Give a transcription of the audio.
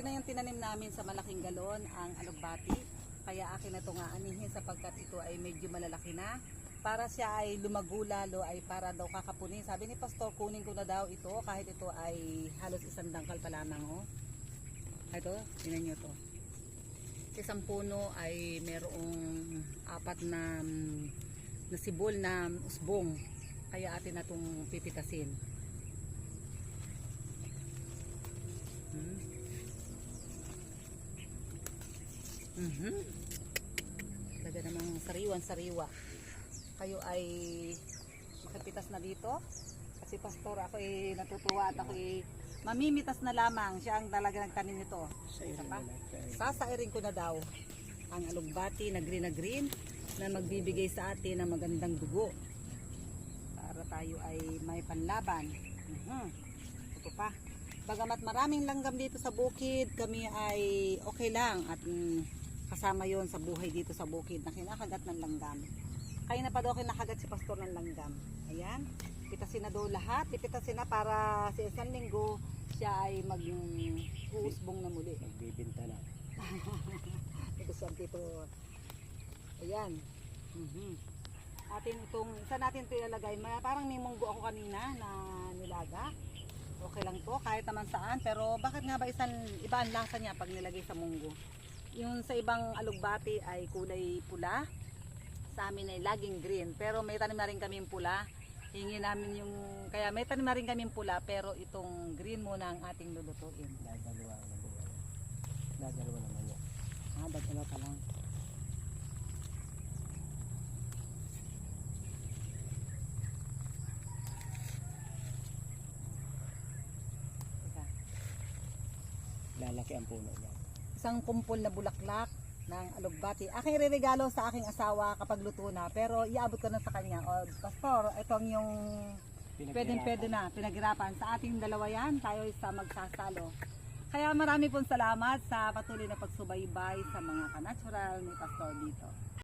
Ito na yung tinanim namin sa malaking galon, ang alugbati. Kaya akin na ito nga anihin sapagkat ito ay medyo malalaki na. Para siya ay lumago lalo ay para daw kakapunin. Sabi ni Pastor, kunin ko na daw ito kahit ito ay halos isang dangkal pa lamang. Oh. Ito, tingnan nyo to. Isang puno ay merong apat na sibol na usbong. Kaya atin na itong pipitasin. Talaga namang sariwan-sariwa. Kayo ay makipitas na dito. Kasi Pastor, ako ay natutuwa at ako ay mamimitas na lamang. Siya ang talaga nagtanim nito. Sasairin ko na daw ang alugbati na green na magbibigay sa atin ng magandang dugo. Para tayo ay may panlaban. Ito pa. Bagamat maraming langgam dito sa bukid, kami ay okay lang at kasama yon sa buhay dito sa bukid na kinakagat ng langgam. Kaya na pa daw kinakagat si Pastor ng langgam. Ayan, pitasin na daw lahat. Pipitasin na para sa isang linggo siya ay mag-uusbong na muli. Magbibinta na. Ito siya dito. Ayan. Atin itong, isa natin ito ilalagay. Parang may munggo ako kanina na nilaga. Okay lang to kahit naman saan, pero bakit nga ba iba ang lasa niya pag nilagay sa munggo? Yung sa ibang alugbati ay kulay pula, sa amin ay laging green, pero may tanim na rin kaming pula. Hingi namin yung, kaya may tanim na rin kaming pula, pero itong green muna ang ating lulutuin. Dadalawa naman yan. Dadalawa pa lang. Lalaki ang puno niya. Isang kumpol na bulaklak ng alugbati. Aking ireregalo sa aking asawa kapag luto na, pero iabot ko na sa kanya. O, Pastor, itong yung pwede na, pinaghirapan. Sa ating dalawa yan, tayo sa magsasalo. Kaya marami pong salamat sa patuloy na pagsubaybay sa mga kanatural ni Pastor dito.